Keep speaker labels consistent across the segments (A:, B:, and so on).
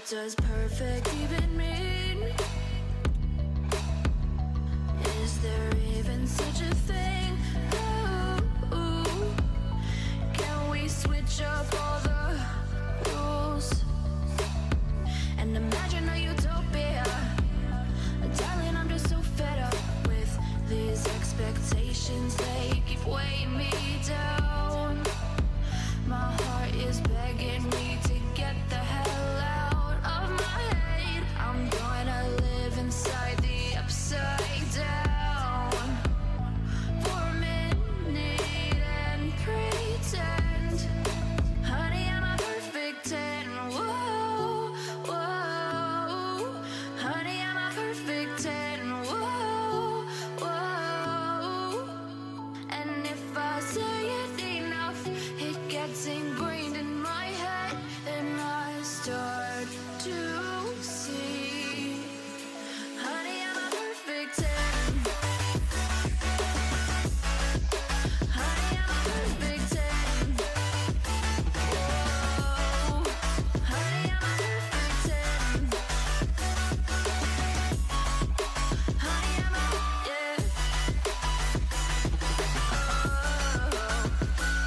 A: does perfect even mean? Is there even such a thing? Ooh, can we switch up all the rules and imagine a utopia? Darling, I'm just so fed up with these expectations. They keep weighing me down. My heart is begging me to get the hell out of my head. I'm gonna live inside the upside down for a minute and pretend, honey, I'm a perfect 10. Whoa, whoa, honey, I'm a perfect 10. Whoa, whoa, and if I say it enough, it gets ingrained in my head, and I start to see, honey, I'm a perfect 10. Honey, I'm a perfect 10. Whoa, honey, I'm a perfect 10. Honey, I'm a, yeah.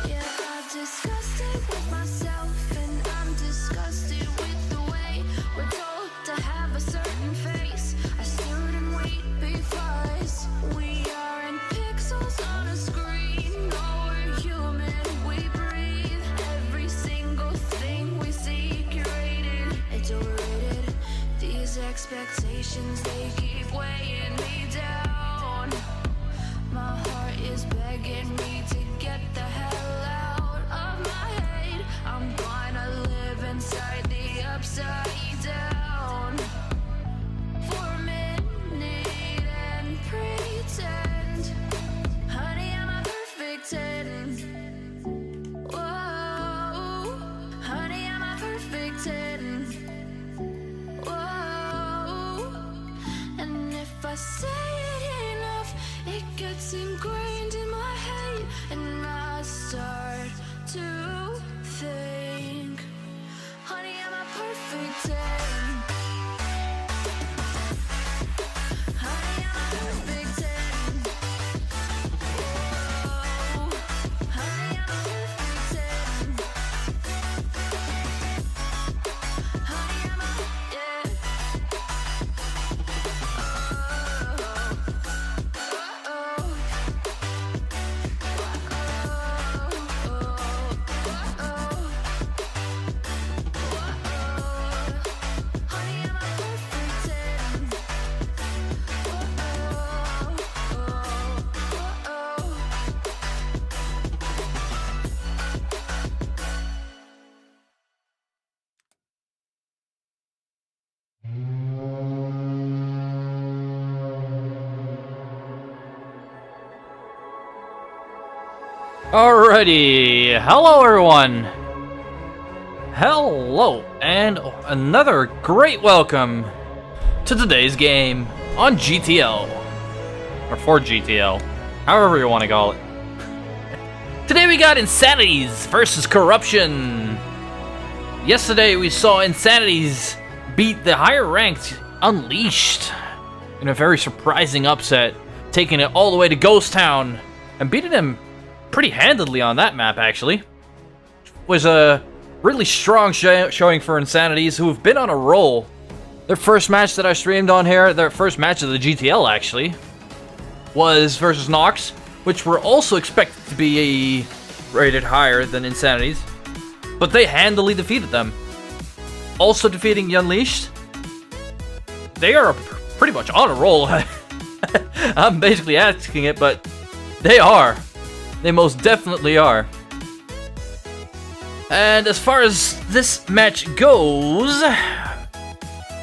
A: Yeah, I've discussed it with myself, and I'm disgusted with the way we're told to have a certain face, a certain weight, because we aren't pixels on a screen. No, we're human, we breathe. Every single thing we see curated, it's overrated. These expectations, they keep weighing me down. My heart is begging me to get the hell out of my head. I'm gonna live inside the upside down for a minute and pretend, honey, I'm a perfect 10. Whoa, honey, I'm a perfect 10. Whoa, and if I say it enough, it gets ingrained in my head, and I start to think, honey, I'm a perfect 10. Honey, I'm a perfect 10. Whoa, honey, I'm a perfect 10. Honey, I'm a, yeah.
B: Alrighty, hello everyone. Hello, and another great welcome to today's game on GTL, or for GTL, however you want to call it. Today we got Insanities versus Corruption. Yesterday we saw Insanities beat the higher ranked Unleashed in a very surprising upset, taking it all the way to Ghost Town and beating him pretty handedly on that map, actually. Was a really strong showing for Insanities, who have been on a roll. Their first match that I streamed on here, their first match of the GTL actually, was versus Nox, which were also expected to be rated higher than Insanities, but they handily defeated them. Also defeating the Unleashed. They are pretty much on a roll. I'm basically asking it, but they are. They most definitely are. And as far as this match goes,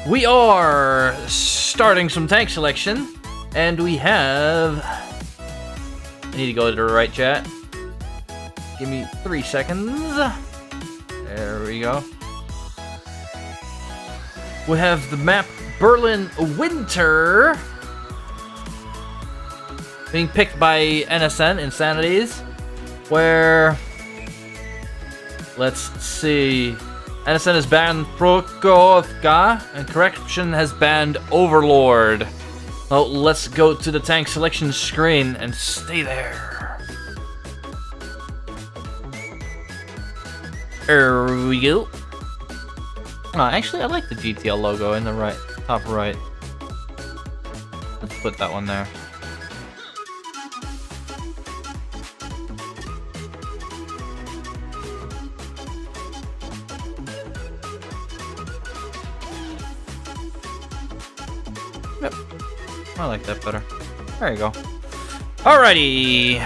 B: we are starting some tank selection, and we have... I need to go to the right chat. Give me 3 seconds. There we go. We have the map Berlin Winter being picked by NSN, Insanities, where, let's see, NSN has banned Prokorovka, and Correction has banned Overlord. Well, let's go to the tank selection screen and stay there. There we go. Oh, actually, I like the GTL logo in the top right. Let's put that one there. Yep. I like that better. There you go. Alrighty.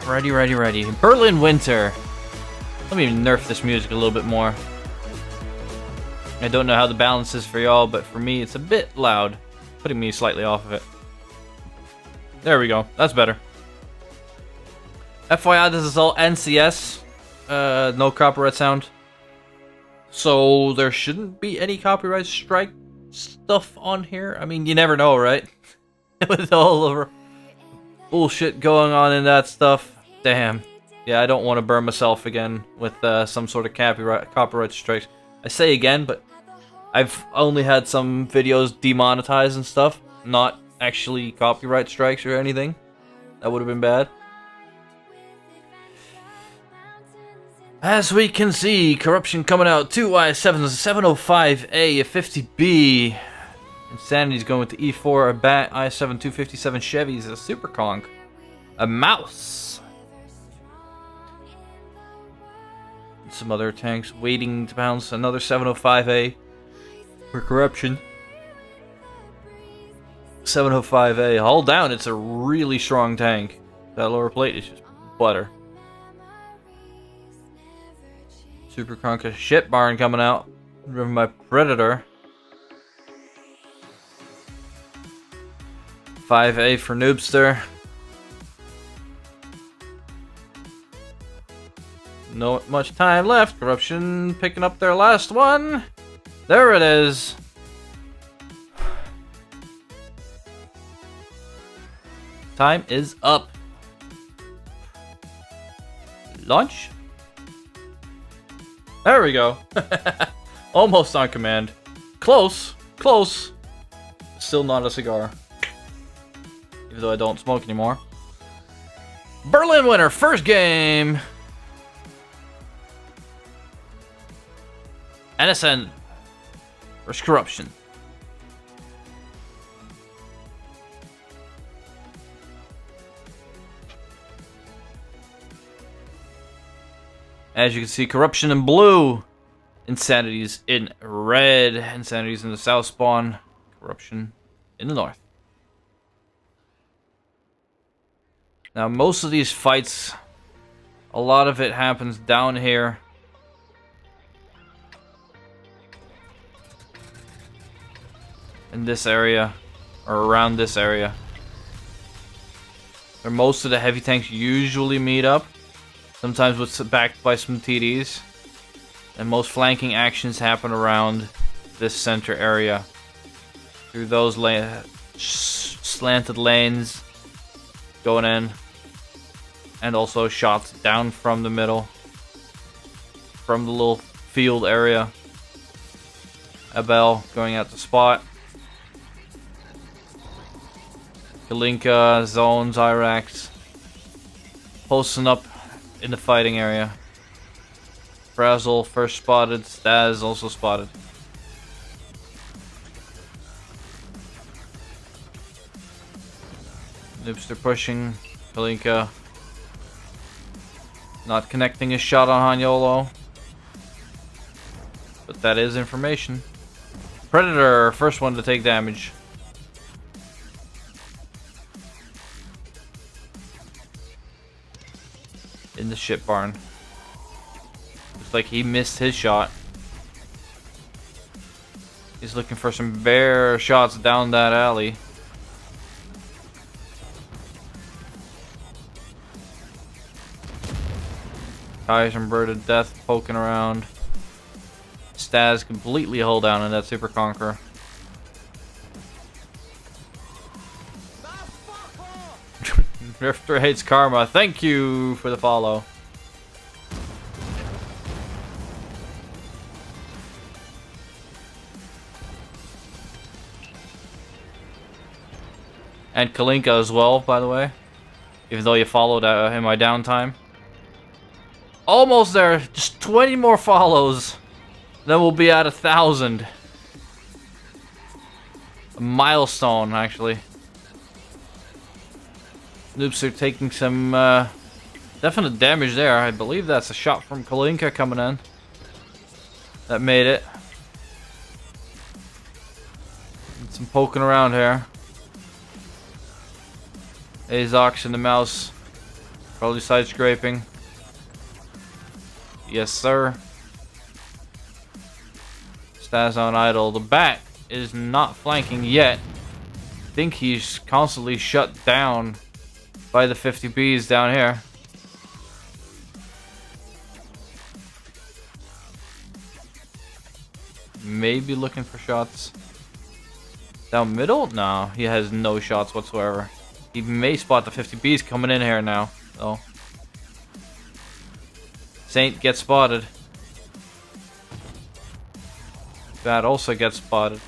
B: Ready. Berlin Winter. Let me nerf this music a little bit more. I don't know how the balance is for y'all, but for me it's a bit loud. Putting me slightly off of it. There we go. That's better. FYI, this is all NCS. No copyright sound. So there shouldn't be any copyright strike stuff on here. I mean, you never know, right? With all the bullshit going on in that stuff. Damn. Yeah, I don't want to burn myself again with some sort of copyright strike. I say again, but I've only had some videos demonetized and stuff. Not actually copyright strikes or anything. That would have been bad. As we can see, Corruption coming out 2i7, 705A, a 50B. Insanity's going with the E4, a Bat, i7, 257 Chevys, a Super Conk, a Mouse. And some other tanks waiting to bounce, another 705A for Corruption. 705A, hold down, it's a really strong tank. That lower plate is just butter. Super Conka Shit Barn coming out, driven by Predator. 5A for Noobster. Not much time left. Corruption picking up their last one. There it is. Time is up. Launch. There we go. Almost on command. Close. Close. Still not a cigar. Even though I don't smoke anymore. Berlin winner, first game. NSN versus Corruption. As you can see, Corruption in blue. Insanity's in red. Insanity's in the south spawn. Corruption in the north. Now, most of these fights, a lot of it happens down here. In this area, or around this area. Where most of the heavy tanks usually meet up. Sometimes with backed by some TDs. And most flanking actions happen around this center area. Through those slanted lanes going in. And also shots down from the middle. From the little field area. Abel going out to spot. Kalinka, zones, Irax. Posting up in the fighting area. Frazzle first spotted. Staz also spotted. Noobster pushing. Kalinka not connecting a shot on Hanyolo. But that is information. Predator, first one to take damage. In the shit barn. Looks like he missed his shot. He's looking for some bear shots down that alley. Kaiser Birded Death poking around. Staz completely hull down in that Super Conqueror. Drifter hates karma. Thank you for the follow. And Kalinka as well, by the way. Even though you followed in my downtime. Almost there. Just 20 more follows. Then we'll be at 1,000. A milestone, actually. Noobs are taking some definite damage there. I believe that's a shot from Kalinka coming in. That made it. And some poking around here. Azox and the mouse. Probably side scraping. Yes, sir. Staz on idle. The bat is not flanking yet. I think he's constantly shut down by the 50Bs down here. Maybe looking for shots. Down middle? No, he has no shots whatsoever. He may spot the 50Bs coming in here now, though. Saint gets spotted. Bat also gets spotted.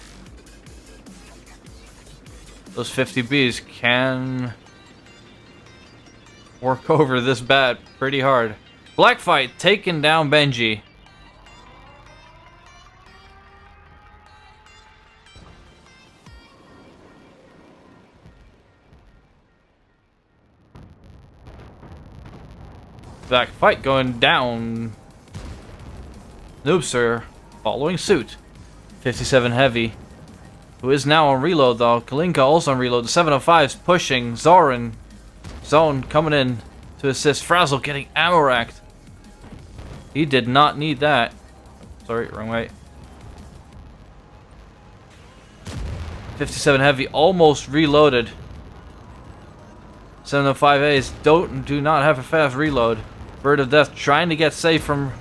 B: Those 50Bs can work over this bat pretty hard. Black fight taking down Benji. Black fight going down. Noobster following suit. 57 heavy. Who is now on reload though. Kalinka also on reload. The 705's pushing. Zoran. Zone coming in to assist. Frazzle getting ammo racked. He did not need that. Sorry, wrong way. 57 heavy almost reloaded. 705As do not have a fast reload. Bird of Death trying to get safe from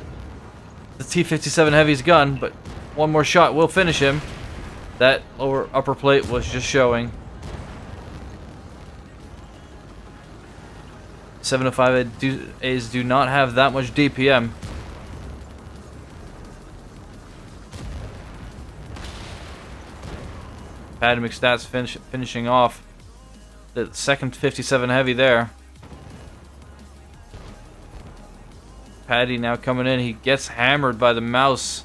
B: the T-57 Heavy's gun, but one more shot will finish him. That lower upper plate was just showing. 705As do not have that much DPM. Paddy McStats finishing off the second 57 Heavy there. Paddy now coming in. He gets hammered by the mouse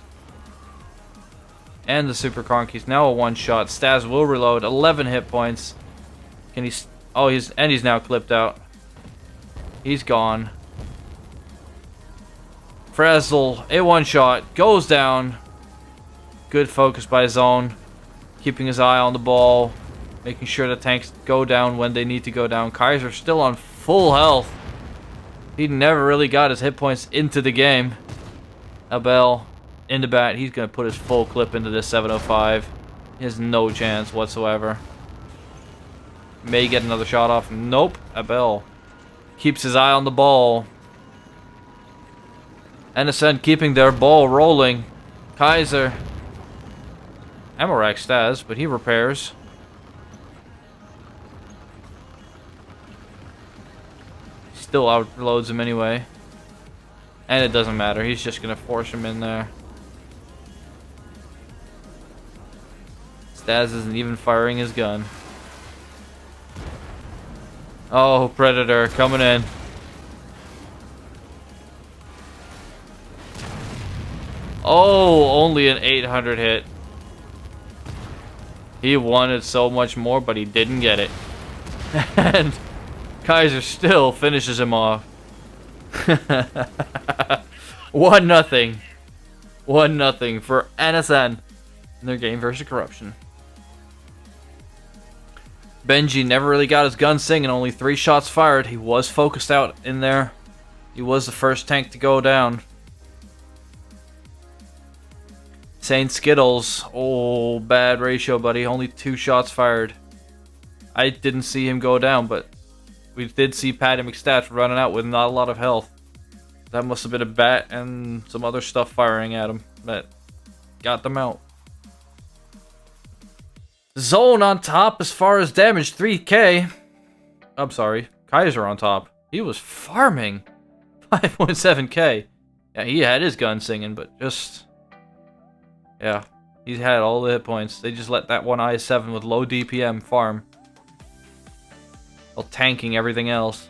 B: and the super conk. He's now a one shot. Staz will reload. 11 hit points. Can he? Oh, he's now clipped out. He's gone. Frazzle, a one shot, goes down. Good focus by Zone, keeping his eye on the ball, making sure the tanks go down when they need to go down. Kaiser still on full health. He never really got his hit points into the game. Abel in the bat. He's going to put his full clip into this 705. He has no chance whatsoever. May get another shot off. Nope. Abel keeps his eye on the ball. NSN keeping their ball rolling. Kaiser. Amorak Staz, but he repairs. Still outloads him anyway. And it doesn't matter. He's just going to force him in there. Staz isn't even firing his gun. Oh, Predator coming in. Oh, only an 800 hit. He wanted so much more, but he didn't get it. And Kaiser still finishes him off. 1-0. 1-0 for NSN in their game versus Corruption. Benji never really got his gun singing, only 3 shots fired. He was focused out in there. He was the first tank to go down. Saint Skittles. Oh, bad ratio, buddy. Only 2 shots fired. I didn't see him go down, but we did see Paddy McStats running out with not a lot of health. That must have been a bat and some other stuff firing at him that got them out. Zone on top as far as damage, 3k. I'm sorry, Kaiser on top. He was farming 5.7k. Yeah, he had his gun singing, but just... yeah, he had all the hit points. They just let that one I7 with low DPM farm. while tanking everything else.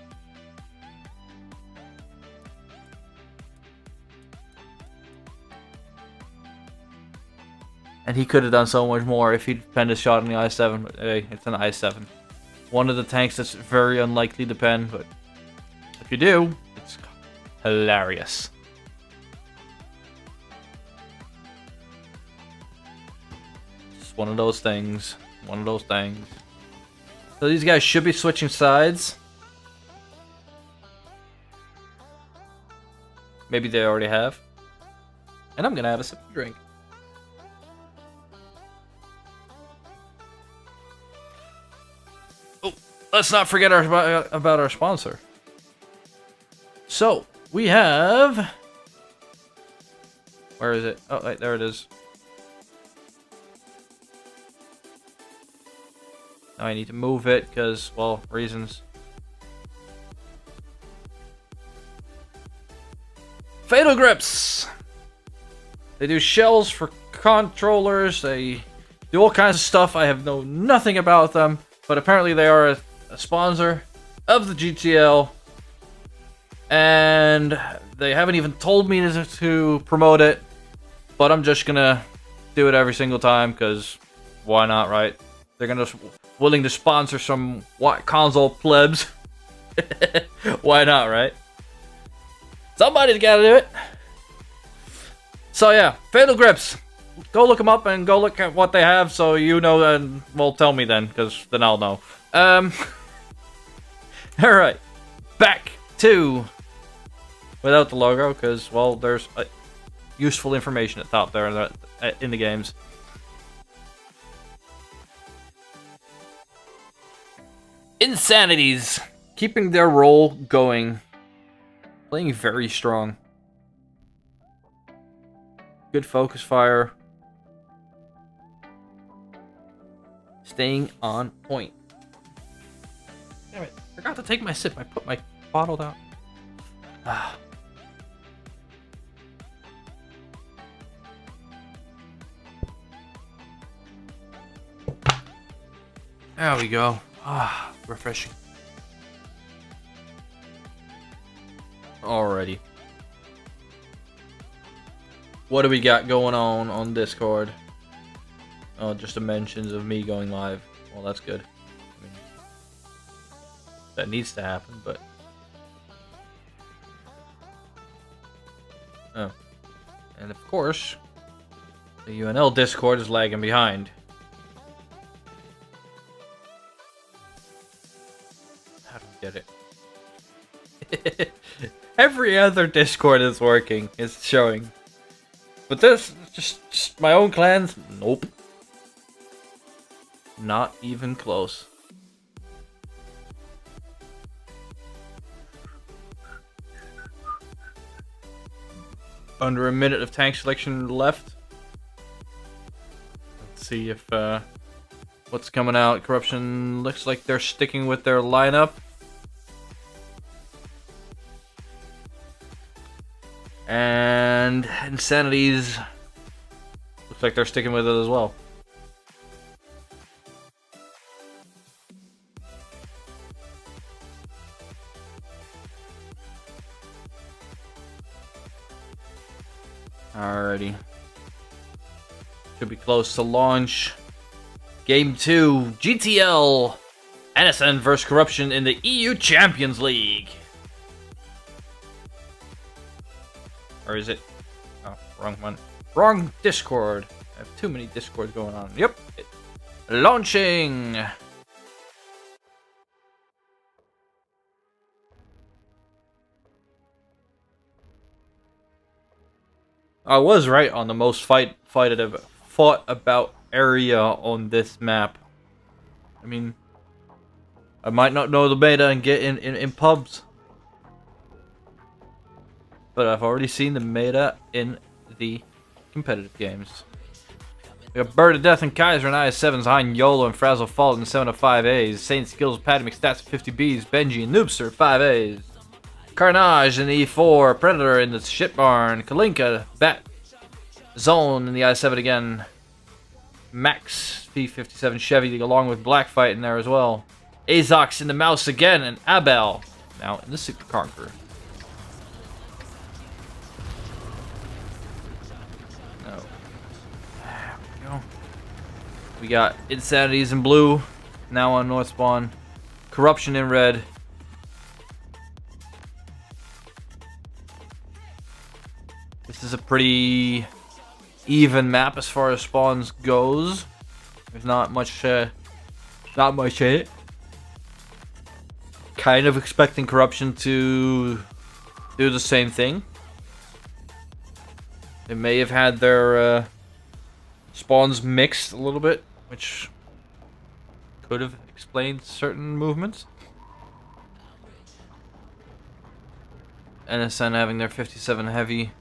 B: And he could have done so much more if he'd penned his shot on the I-7, but hey, it's an I-7. One of the tanks that's very unlikely to pen, but if you do, it's hilarious. Just one of those things. One of those things. So these guys should be switching sides. Maybe they already have. And I'm gonna have a sip of drink. Let's not forget about our sponsor. So, we have... Where is it? Oh, wait, there it is. Now I need to move it because, well, reasons. Fatal Grips! They do shells for controllers. They do all kinds of stuff. I have known nothing about them, but apparently they are a sponsor of the GTL, and they haven't even told me to promote it, but I'm just gonna do it every single time because why not, right? They're willing to sponsor some console plebs. Why not, right? Somebody's gotta do it. So yeah, Fatal Grips. Go look them up and go look at what they have so you know, and well, tell me then, because then I'll know. Alright, back to without the logo, because, well, there's useful information at top there in the games. Insanities, keeping their role going, playing very strong. Good focus fire. Staying on point. Damn it, I forgot to take my sip. I put my bottle down. Ah. There we go. Ah, refreshing. Alrighty. What do we got going on Discord? Oh, just the mentions of me going live. Well, that's good. I mean, that needs to happen, but... Oh. And of course, the UNL Discord is lagging behind. How do we get it? Every other Discord is working. It's showing. But this, just my own clans? Nope. Not even close. Under a minute of tank selection left. Let's see if what's coming out. Corruption looks like they're sticking with their lineup. And Insanities looks like they're sticking with it as well. Alrighty. Should be close to launch. Game 2, GTL, NSN vs Corruption in the EU Champions League. Or is it? Oh, wrong one. Wrong Discord. I have too many Discords going on. Yep. Launching. I was right on the most fought about area on this map. I mean, I might not know the beta and get in pubs, but I've already seen the meta in the competitive games. We got Bird of Death and Kaiser and IS-7s, Hein YOLO and Frazzle Fault and 705As, Saint Skills, Patty McStats 50Bs, Benji and Noobster 5As, Carnage in the E4, Predator in the shit barn, Kalinka, Bat Zone in the I-7 again, Max P57 Chevy along with Blackfight in there as well. Azox in the mouse again, and Abel now in the Super Conqueror. No. There we go. We got Insanities in blue, now on North Spawn. Corruption in red. This is a pretty even map as far as spawns goes. There's not much in it. Kind of expecting Corruption to do the same thing. They may have had their spawns mixed a little bit, which could have explained certain movements. NSN having their 57 heavy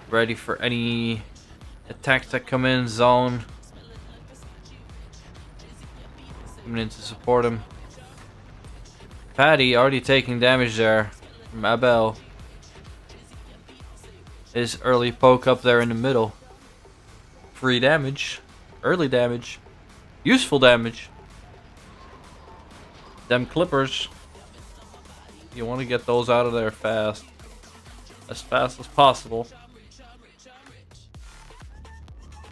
B: ready for any attacks that come in zone. Coming in to support him. Patty already taking damage there from Abel. His early poke up there in the middle. Free damage. Early damage. Useful damage. Them clippers. You want to get those out of there fast. As fast as possible.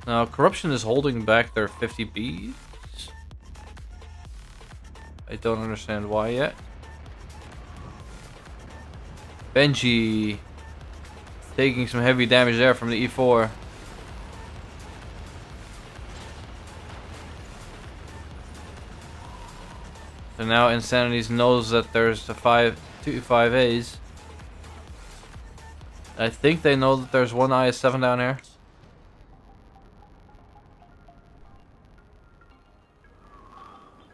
B: Now, Corruption is holding back their 50 Bs. I don't understand why yet. Benji taking some heavy damage there from the E4. So now Insanities knows that there's the 2 5As. I think they know that there's one IS-7 down here.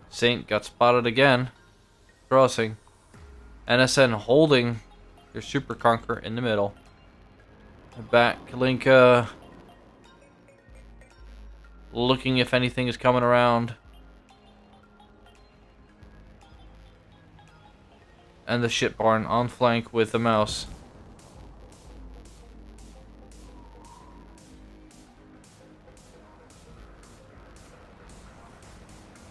B: Saint got spotted again. Crossing. NSN holding their Super Conqueror in the middle. Back, Kalinka looking if anything is coming around. And the shit barn on flank with the mouse.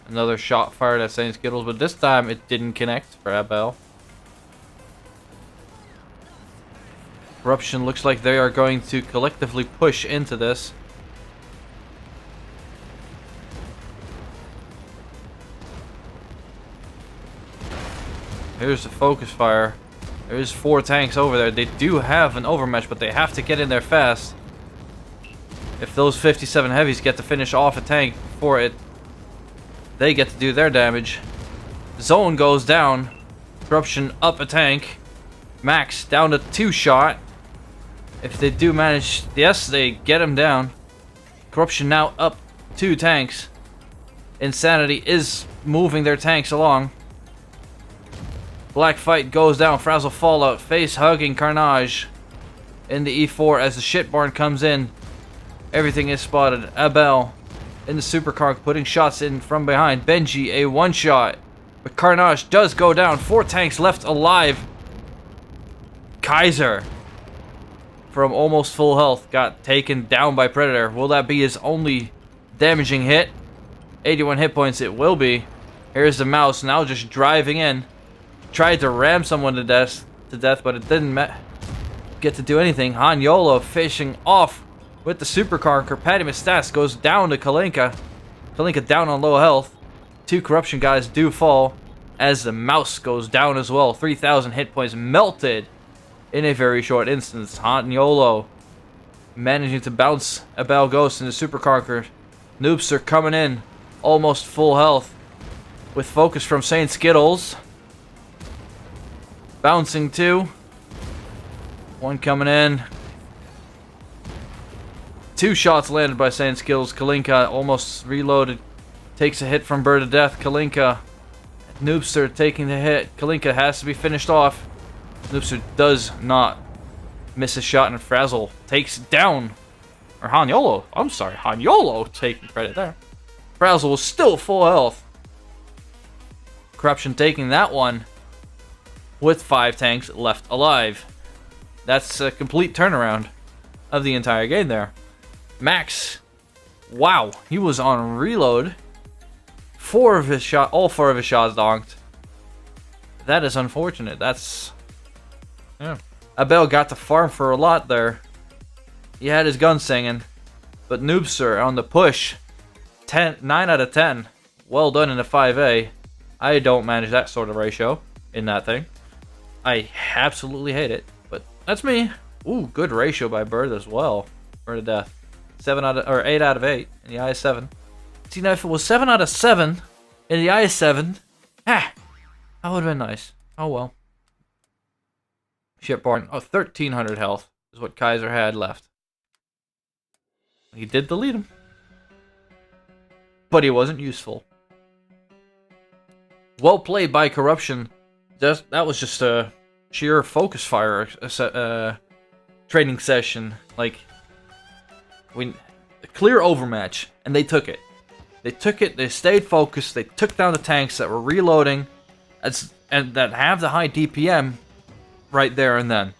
B: Another shot fired at Saint Skittles, but this time it didn't connect for Abel. Corruption looks like they are going to collectively push into this. Here's the focus fire. There's 4 tanks over there. They do have an overmatch, but they have to get in there fast. If those 57 heavies get to finish off a tank before it, they get to do their damage. Zone goes down. Corruption up a tank. Max down to 2 shot. If they do manage, yes, they get him down. Corruption now up 2 tanks. Insanity is moving their tanks along. Black Fight goes down. Frazzle Fallout. Face hugging Carnage in the E4 as the shitbarn comes in. Everything is spotted. Abel in the Supercar putting shots in from behind. Benji a 1-shot. But Carnage does go down. 4 tanks left alive. Kaiser from almost full health got taken down by Predator. Will that be his only damaging hit? 81 hit points it will be. Here's the mouse now just driving in. Tried to ram someone to death, but it didn't get to do anything. Han Yolo fishing off with the Super Conqueror. Patty Mistas goes down to Kalinka. Kalinka down on low health. 2 Corruption guys do fall as the mouse goes down as well. 3,000 hit points melted in a very short instance. Han Yolo managing to bounce a Bell Ghost in the Super Conqueror. Noobster coming in almost full health with focus from Saint Skittles. Bouncing 2. 1 coming in. 2 shots landed by Saint Skittles. Kalinka almost reloaded. Takes a hit from Bird of Death. Kalinka. Noobster taking the hit. Kalinka has to be finished off. Noobster does not miss a shot, and Frazzle takes down. Or Han Yolo. I'm sorry. Han Yolo taking credit there. Frazzle was still full health. Corruption taking that one with 5 tanks left alive. That's a complete turnaround of the entire game there. Max, wow, he was on reload all 4 of his shots donked. That is unfortunate. That's... yeah. Abel got to farm for a lot there. He had his gun singing. But Noobster on the push. 9 out of 10. Well done in the 5A. I don't manage that sort of ratio in that thing. I absolutely hate it. But that's me. Ooh, good ratio by Bird as well. Bird to death. 8 out of 8 in the IS-7. See, now if it was 7 out of 7 in the IS-7, that would have been nice. Oh well. Shitborn. Oh, 1300 health is what Kaiser had left. He did delete him. But he wasn't useful. Well played by Corruption. That was just a sheer focus fire training session. Like, a clear overmatch, and they took it. They took it, they stayed focused, they took down the tanks that were reloading, and that have the high DPM right there and then.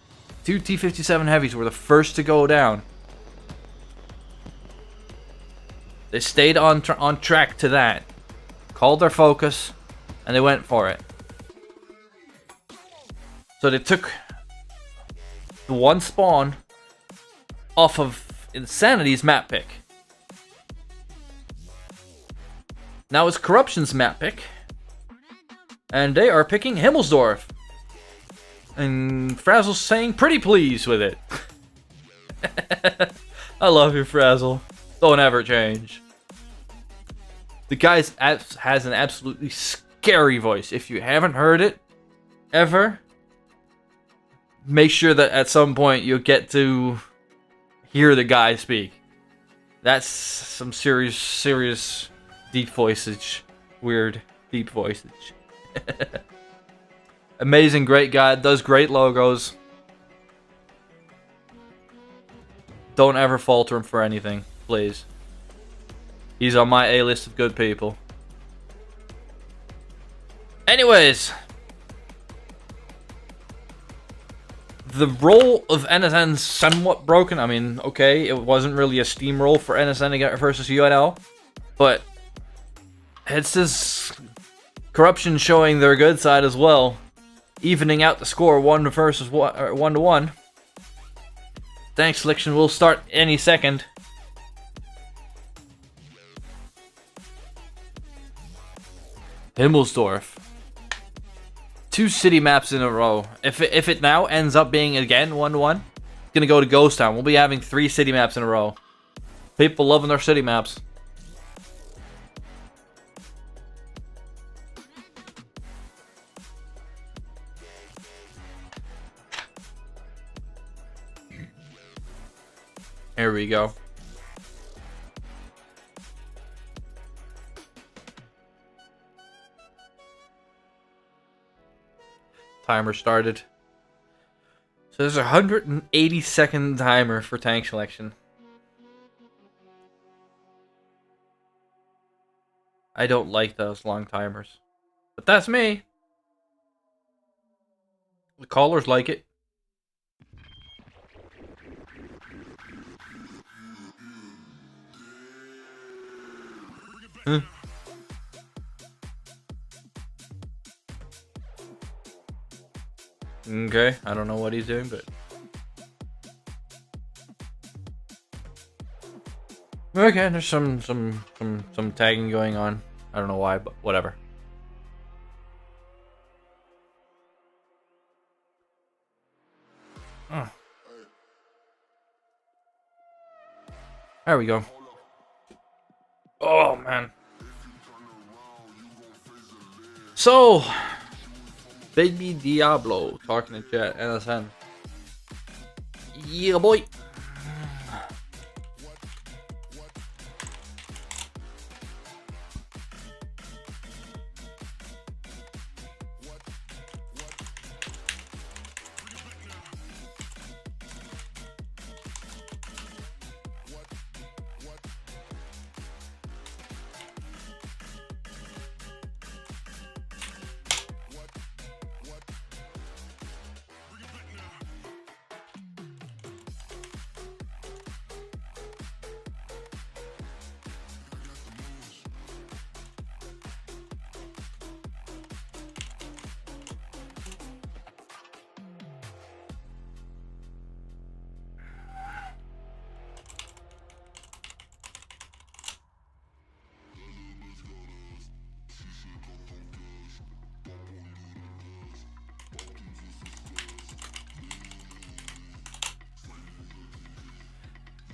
B: 2 T-57 heavies were the first to go down. They stayed on track to that. Called their focus, and they went for it. So they took the one spawn off of Insanity's map pick. Now it's Corruption's map pick. And they are picking Himmelsdorf. And Frazzle's saying pretty pleased with it. I love you, Frazzle. Don't ever change. The guy has an absolutely scary voice. If you haven't heard it, ever, make sure that at some point you'll get to hear the guy speak. That's some serious deep voicage. Weird deep voicage. Amazing, great guy. Does great logos. Don't ever falter him for anything, please. He's on my A-list of good people. Anyways, the role of NSN's somewhat broken. I mean, okay, it wasn't really a steamroll for NSN versus UNL, but it's this Corruption showing their good side as well, evening out the score 1 versus 1 to 1. Tank selection will start any second. Himmelsdorf. 2 city maps in a row. If it now ends up being again 1-1, it's gonna go to Ghost Town. We'll be having 3 city maps in a row. People loving their city maps. Here we go. Timer started. So there's a 180-second timer for tank selection. I don't like those long timers. But that's me. The callers like it. Huh. Okay, I don't know what he's doing, but okay, there's some tagging going on. I don't know why, but whatever. There we go. Oh man. So, Baby Diablo talking to chat, NSN. Yeah, boy.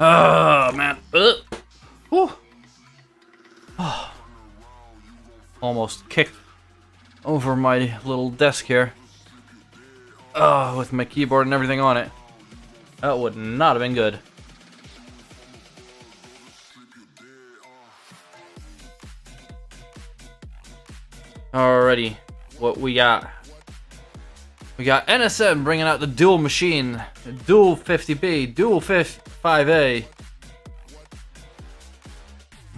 B: Oh, man. Whew. Almost kicked over my little desk here. With my keyboard and everything on it. That would not have been good. Alrighty, what we got? We got NSN bringing out the dual machine, dual 50B, dual 5A,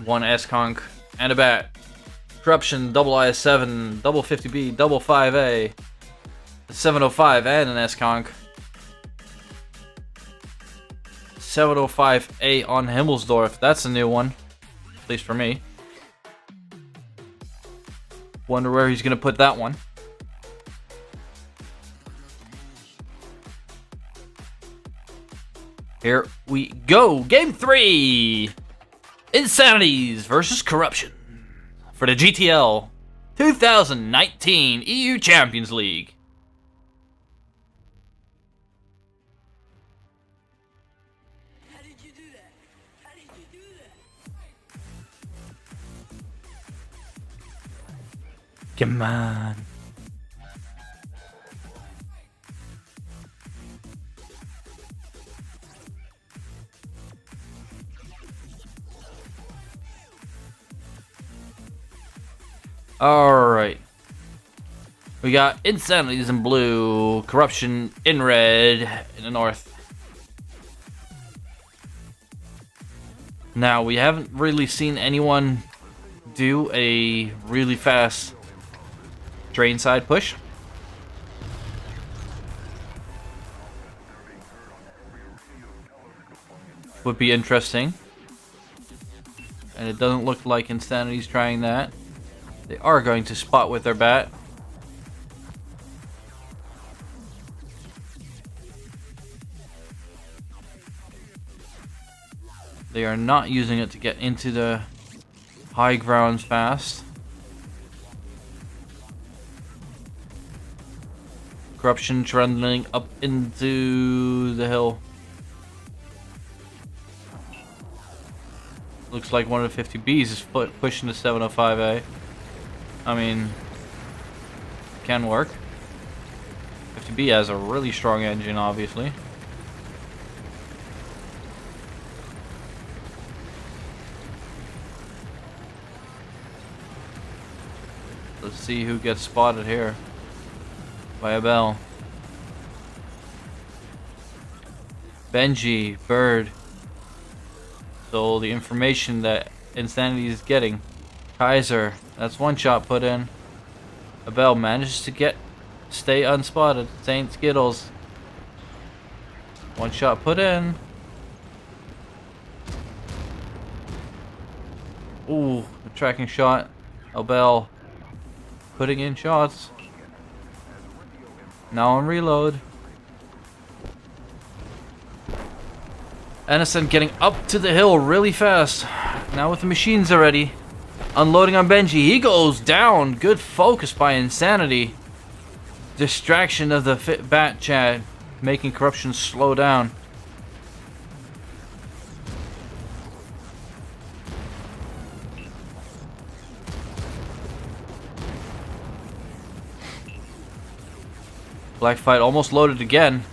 B: one S-Conk, and a bat. Corruption, double IS-7, double 50B, double 5A, 705, and an S-Conk. 705A on Himmelsdorf, that's a new one, at least for me. Wonder where he's gonna put that one. Here we go. Game 3. Insanities versus Corruption for the GTL 2019 EU Champions League.
C: How did you do that? How did you do that?
B: Come on. Alright. We got Insanities in blue, Corruption in red in the north. Now, we haven't really seen anyone do a really fast drain side push. Would be interesting. And it doesn't look like Insanity's trying that. They are going to spot with their bat. They are not using it to get into the high grounds fast. Corruption trundling up into the hill. Looks like one of the 50Bs is pushing the 705A. I mean, can work. 50B has a really strong engine, obviously. Let's see who gets spotted here by a bell. Benji, Bird. So the information that Insanity is getting. Kaiser, that's one shot put in. Abel manages to stay unspotted. Saint Skittles. One shot put in. Ooh, a tracking shot. Abel putting in shots. Now on reload. NSN getting up to the hill really fast. Now with the machines already. Unloading on Benji. He goes down. Good focus by Insanity. Distraction of the bat Chad. Making Corruption slow down. Black Fight almost loaded again.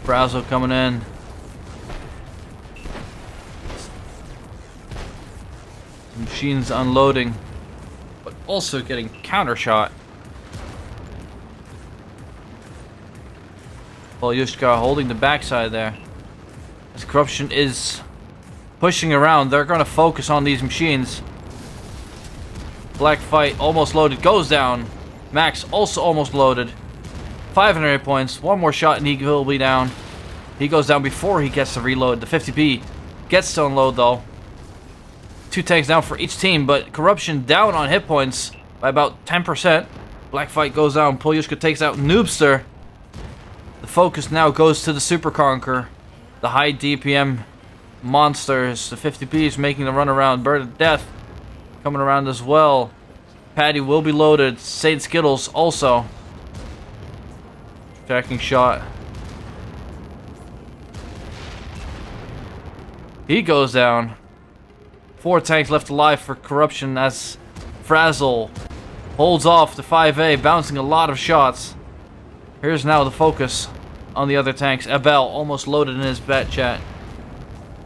B: Brazo coming in. Machines unloading, but also getting counter shot. Yuuta holding the backside there. As Corruption is pushing around, they're going to focus on these machines. Black Fight almost loaded, goes down. Max also almost loaded. 500 hit points, one more shot and he will be down. He goes down before he gets to reload. The 50B gets to unload though. 2 tanks down for each team, but Corruption down on hit points by about 10%. Black Fight goes down, Yuuta takes out Noobster. The focus now goes to the Super Conquer. The high DPM monsters. The 50Bs making the run around. Bird of Death coming around as well. Patty will be loaded. Saint Skittles also. Tracking shot. He goes down. 4 tanks left alive for corruption as Frazzle holds off the 5A, bouncing a lot of shots. Here's now the focus on the other tanks. Abel almost loaded in his bat chat.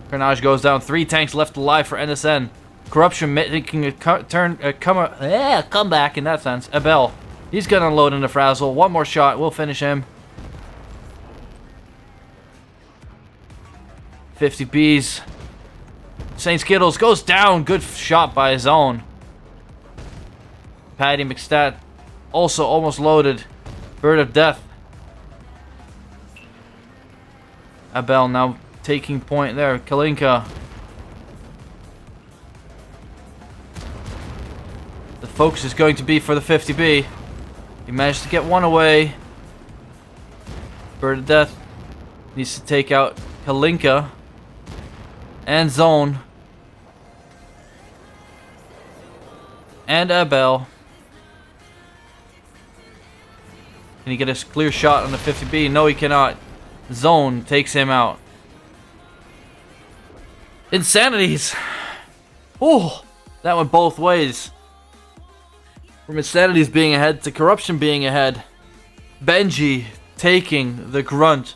B: Carnage goes down. 3 tanks left alive for NSN. Corruption making a comeback in that sense. Abel, he's gonna load into Frazzle. 1 more shot, we'll finish him. 50 Bs. Saint Skittles goes down. Good shot by his own. Patty McStat also almost loaded. Bird of Death. Abel now taking point there. Kalinka. The focus is going to be for the 50B. He managed to get 1 away. Bird of Death needs to take out Kalinka. And Zone. And Abel. Can he get a clear shot on the 50B? No, he cannot. Zone takes him out. Insanities. Oh, that went both ways. From Insanities being ahead to Corruption being ahead. Benji taking the grunt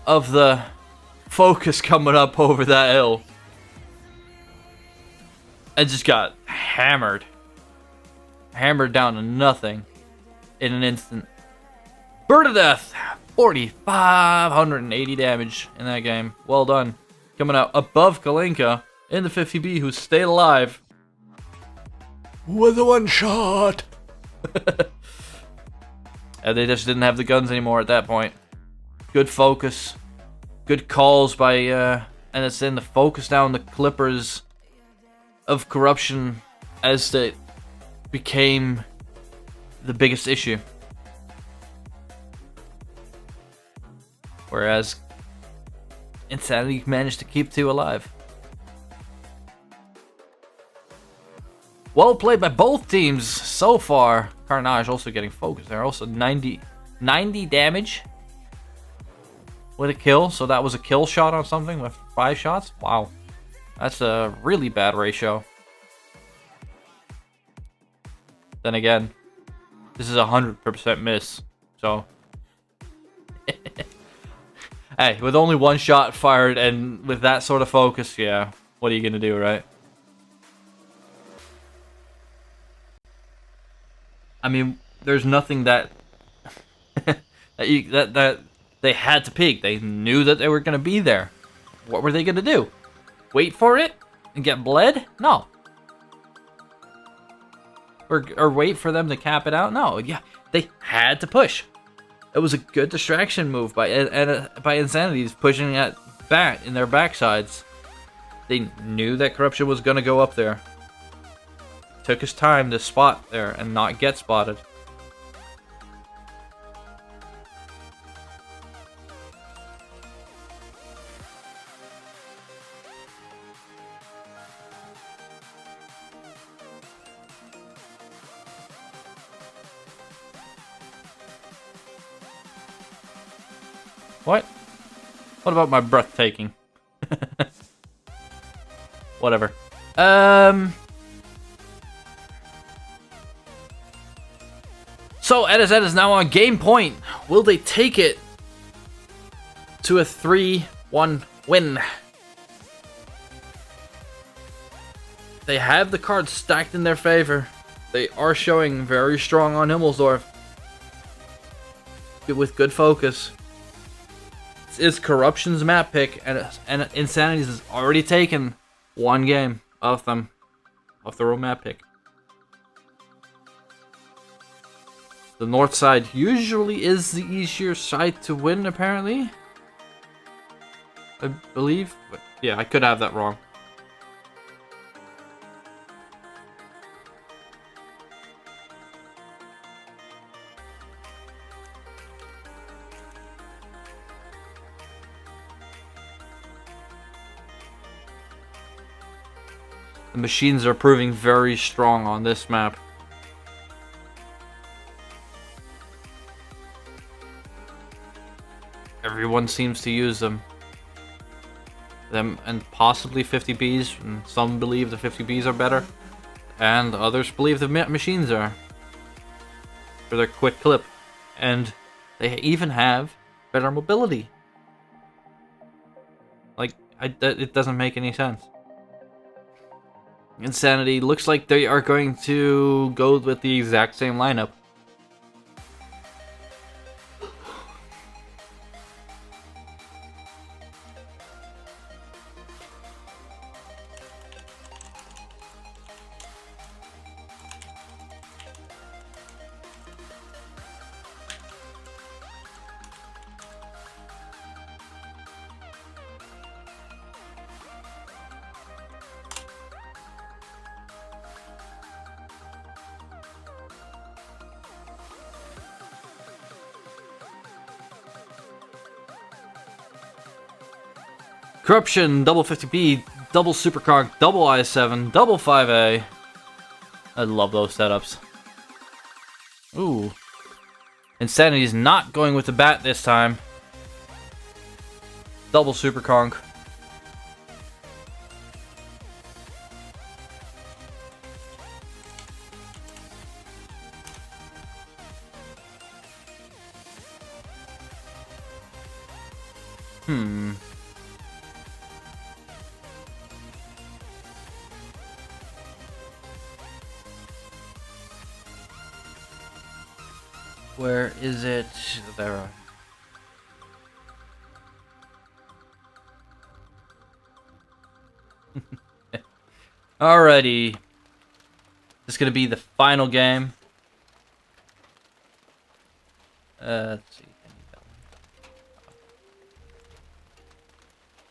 B: of the focus coming up over that hill. And just got hammered. Hammered down to nothing in an instant. Bird of Death. 4,580 damage in that game. Well done. Coming out above Kalinka in the 50B who stayed alive.
D: With a 1 shot.
B: And they just didn't have the guns anymore at that point. Good focus. Good calls by NSN to focus down the Clippers of Corruption as they became the biggest issue. Whereas Insanity managed to keep 2 alive. Well played by both teams so far. Carnage also getting focused there. Also 90 damage with a kill. So that was a kill shot on something with 5 shots. Wow. That's a really bad ratio. Then again, this is a 100% miss. So, hey, with only 1 shot fired and with that sort of focus, yeah, what are you gonna do, right? I mean, there's nothing that that they had to peek. They knew that they were gonna be there. What were they gonna do? Wait for it and get bled? No. Or wait for them to cap it out? No. Yeah, they had to push. It was a good distraction move by Insanities pushing at back in their backsides. They knew that Corruption was gonna go up there. Took his time to spot there and not get spotted. What? What about my breathtaking? Whatever. So NSN is now on game point. Will they take it to a 3-1 win? They have the cards stacked in their favor. They are showing very strong on Himmelsdorf. With good focus. This is Corruption's map pick, and Insanities has already taken 1 game off them. Off their own map pick. The north side usually is the easier side to win, apparently. I believe. But yeah, I could have that wrong. The machines are proving very strong on this map. Everyone seems to use them. them and possibly 50Bs. And some believe the 50Bs are better, and others believe the machines are for their quick clip, and they even have better mobility. Like, it doesn't make any sense. Insanity looks like they are going to go with the exact same lineup. Corruption, double 50B, double Superconk, double I7, double 5A. I love those setups. Ooh. Insanity's not going with the bat this time. Double Superconk. Where is it? There. Alrighty. This is gonna be the final game. Let's see.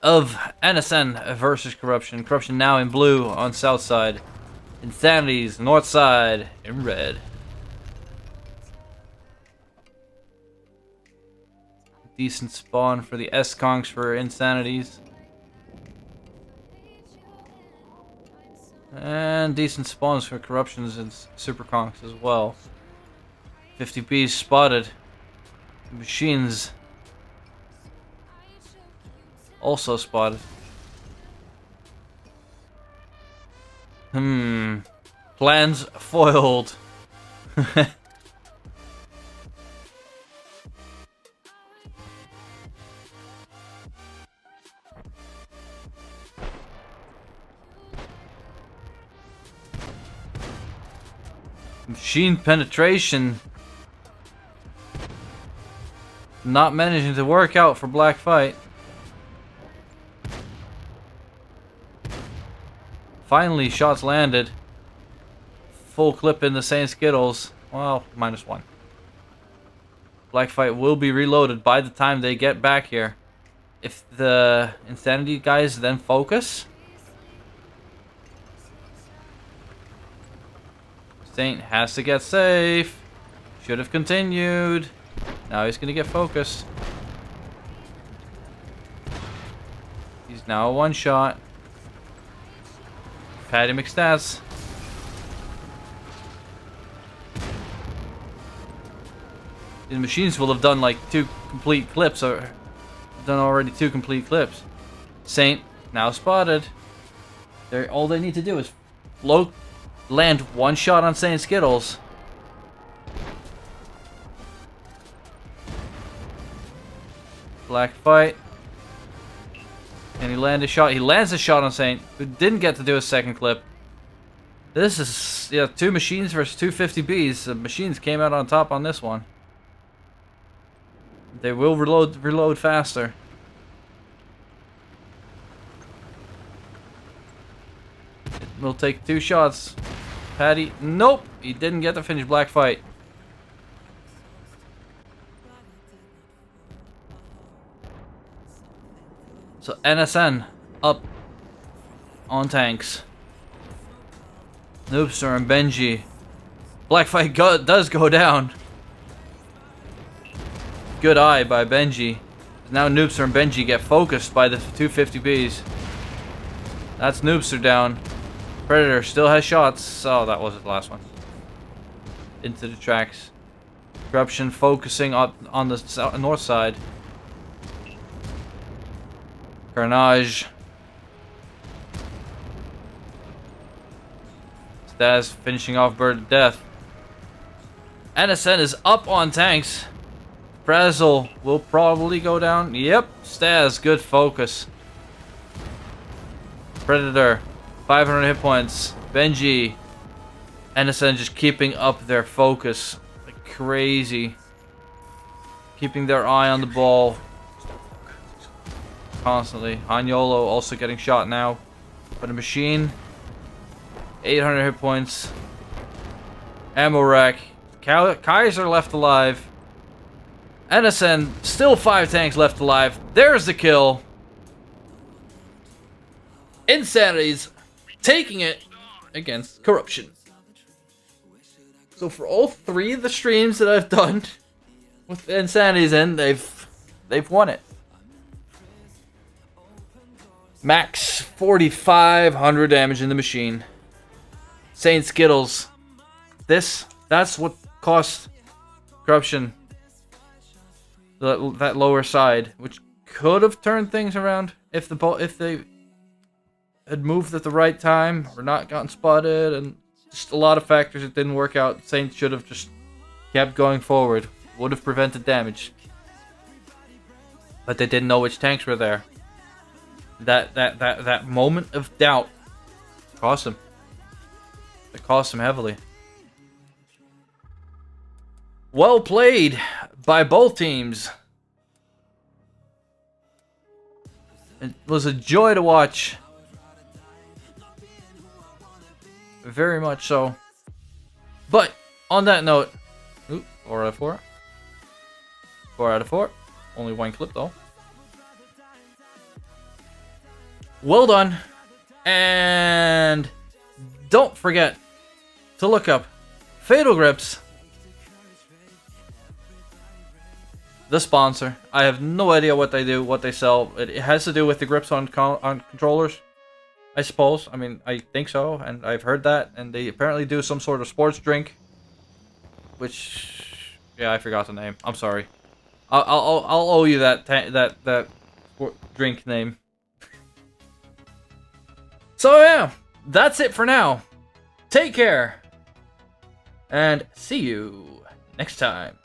B: Of NSN versus Corruption. Corruption now in blue on south side. Insanity's north side in red. Decent spawn for the S-Conks for Insanities. And decent spawns for Corruptions and Super Conks as well. 50Bs spotted. Machines also spotted. Plans foiled. Machine penetration not managing to work out for Black Fight. Finally, shots landed. Full clip in the Saint Skittles. Well, -1. Black Fight will be reloaded by the time they get back here. If the Insanity guys then focus, Saint has to get safe. Should have continued. Now he's gonna get focused. He's now a one-shot. Patty McStats. The machines will have done like 2 complete clips, or done already 2 complete clips. Saint now spotted. All they need to do is land 1 shot on Saint Skittles. Black Fight. And he landed a shot. He lands a shot on Saint, who didn't get to do a second clip. This is, yeah, 2 machines versus 2 50Bs. The machines came out on top on this one. They will reload faster. We'll take 2 shots. Patty, nope, he didn't get to finish Black Fight. So NSN up on tanks. Noobster and Benji. Black Fight does go down. Good eye by Benji. Now Noobster and Benji get focused by the 2 50Bs. That's Noobster down. Predator still has shots. Oh, that was the last one. Into the tracks. Corruption focusing on the north side. Carnage Stas finishing off Bird to death. NSN is up on tanks. Frazzle will probably go down. Yep, Stas, good focus. Predator, 500 hit points. Benji, NSN just keeping up their focus like crazy. Keeping their eye on the ball constantly. Hanyolo also getting shot now. But a machine, 800 hit points. Ammo rack. Kaiser left alive. NSN, still 5 tanks left alive. There's the kill. Insanity's taking it against Corruption. So for all 3 of the streams that I've done with Insanity's in, they've won it. Max 4,500 damage in the machine. Saint Skittles. That's what cost Corruption that lower side, which could have turned things around if they had moved at the right time or not gotten spotted, and just a lot of factors that didn't work out. Saints should have just kept going forward. Would have prevented damage. But they didn't know which tanks were there. That moment of doubt cost them. It cost them heavily. Well played by both teams. It was a joy to watch. Very much so. But on that note, 4 out of 4. 4 out of 4. Only 1 clip though. Well done. And don't forget to look up Fatal Grips, the sponsor. I have no idea what they do, what they sell. It has to do with the grips on controllers, I suppose. I mean, I think so, and I've heard that. And they apparently do some sort of sports drink, which, yeah, I forgot the name. I'm sorry. I'll owe you that drink name. So yeah, that's it for now. Take care, and see you next time.